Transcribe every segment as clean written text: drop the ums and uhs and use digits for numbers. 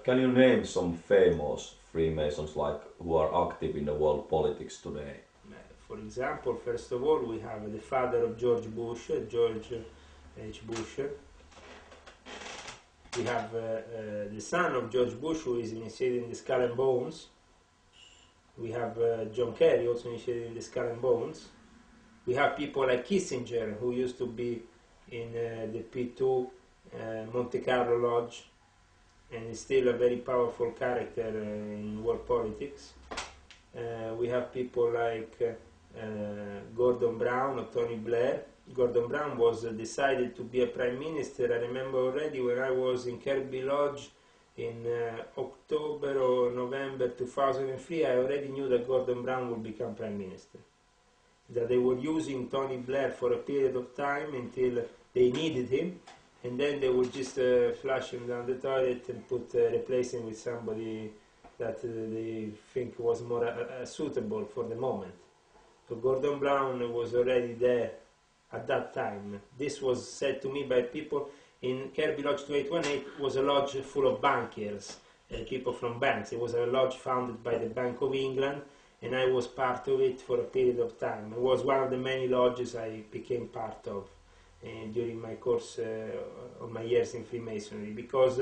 Can you name some famous Freemasons like who are active in the world politics today? For example, first of all, we have the father of George Bush, George H. Bush. We have the son of George Bush, who is initiated in the Skull and Bones. We have John Kerry, also initiated in the Skull and Bones. We have people like Kissinger, who used to be in the P2 Monte Carlo Lodge, and is still a very powerful character in world politics. We have people like Gordon Brown or Tony Blair. Gordon Brown was decided to be a prime minister. I remember already when I was in Kirby Lodge in October or November 2003, I already knew that Gordon Brown would become prime minister. That they were using Tony Blair for a period of time until they needed him, and then they would just flush him down the toilet and replace him with somebody that they think was more suitable for the moment. So Gordon Brown was already there at that time. This was said to me by people in Kirby Lodge 2818. Was a lodge full of bankers, people from banks. It was a lodge founded by the Bank of England, and I was part of it for a period of time. It was one of the many lodges I became part of during my course of my years in Freemasonry, because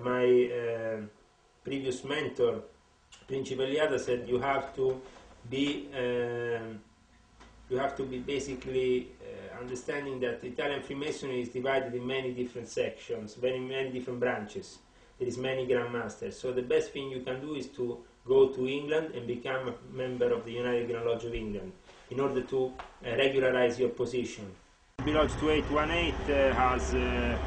my previous mentor, Principe Liada, said you have to be basically understanding that Italian Freemasonry is divided in many different sections, many different branches. There is many Grand Masters. So the best thing you can do is to go to England and become a member of the United Grand Lodge of England in order to regularize your position. Lodge 2818 has a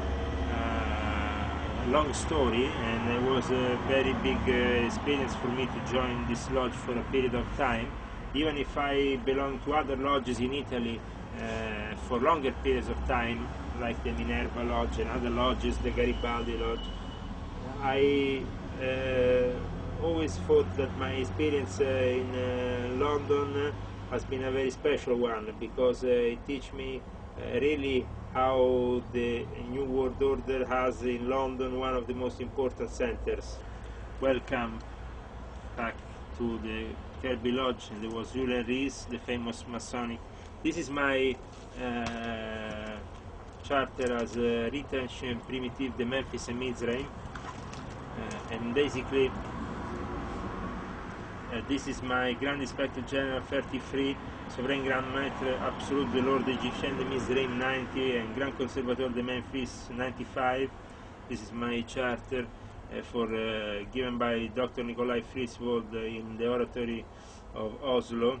long story, and it was a very big experience for me to join this lodge for a period of time. Even if I belong to other lodges in Italy for longer periods of time, like the Minerva Lodge and other lodges, the Garibaldi Lodge, I always thought that my experience in London has been a very special one, because it teach me really how the New World Order has in London one of the most important centers. Welcome back to the Kirby Lodge, and there was Julian Rees, the famous Masonic. This is my charter as Retention Primitive de Memphis and Mizraim, and basically this is my Grand Inspector General 33, Souverain Grand Maître Absolute de l'Ordre Égyptien de Mizraim 90, and Grand Conservateur de Memphis 95. This is my charter given by Dr. Nikolai Friswold in the Oratory of Oslo.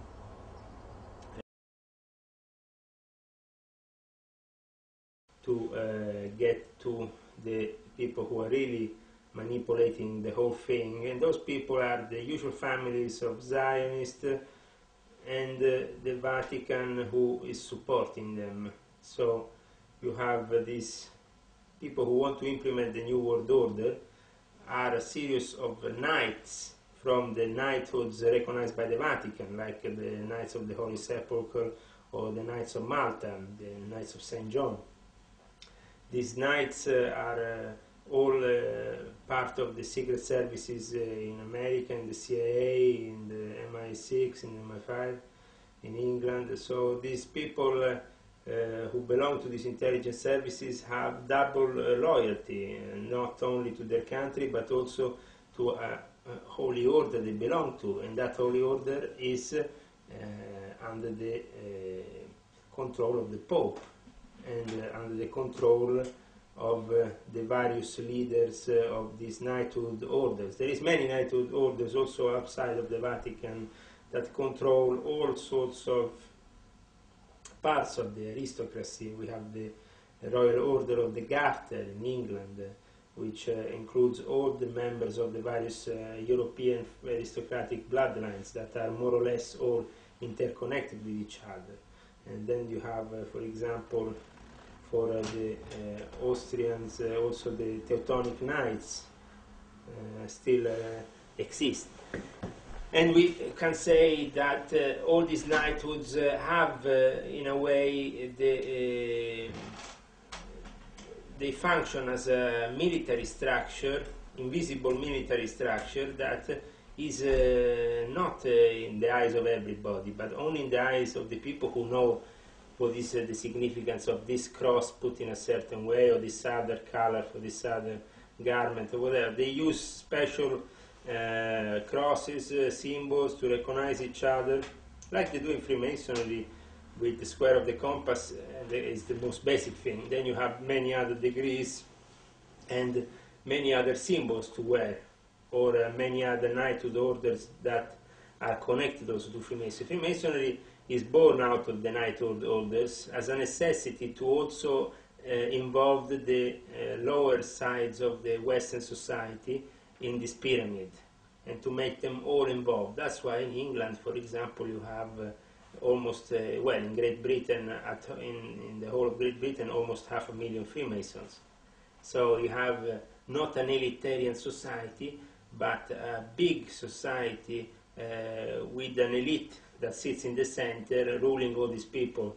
To get to the people who are really manipulating the whole thing, and those people are the usual families of Zionists and the Vatican, who is supporting them. So you have these people who want to implement the New World Order are a series of knights from the knighthoods recognized by the Vatican, like the Knights of the Holy Sepulchre or the Knights of Malta, the Knights of St. John. These knights are all part of the secret services in America, in the CIA, in the MI6, in the MI5, in England. So these people who belong to these intelligence services have double loyalty, not only to their country but also to a holy order they belong to, and that holy order is under the control of the Pope and under the control of the various leaders of these knighthood orders. There is many knighthood orders also outside of the Vatican that control all sorts of parts of the aristocracy. We have the Royal Order of the Garter in England, which includes all the members of the various European aristocratic bloodlines that are more or less all interconnected with each other. And then you have, for example, for the Austrians, also the Teutonic Knights still exist. And we can say that all these knighthoods have, in a way, they function as a military structure invisible military structure that is not in the eyes of everybody, but only in the eyes of the people who know what is the significance of this cross put in a certain way, or this other color for this other garment, or whatever. They use special crosses, symbols to recognize each other, like they do in Freemasonry with the square of the compass. Is the most basic thing. Then you have many other degrees and many other symbols to wear, or many other knighthood orders that are connected also to Freemasonry. Freemasonry is born out of the knighthood orders as a necessity to also involve the lower sides of the Western society in this pyramid, and to make them all involved. That's why in England, for example, you have almost, well, in Great Britain, in the whole of Great Britain, almost 500,000 Freemasons. So you have not an elitarian society, but a big society with an elite that sits in the center, ruling all these people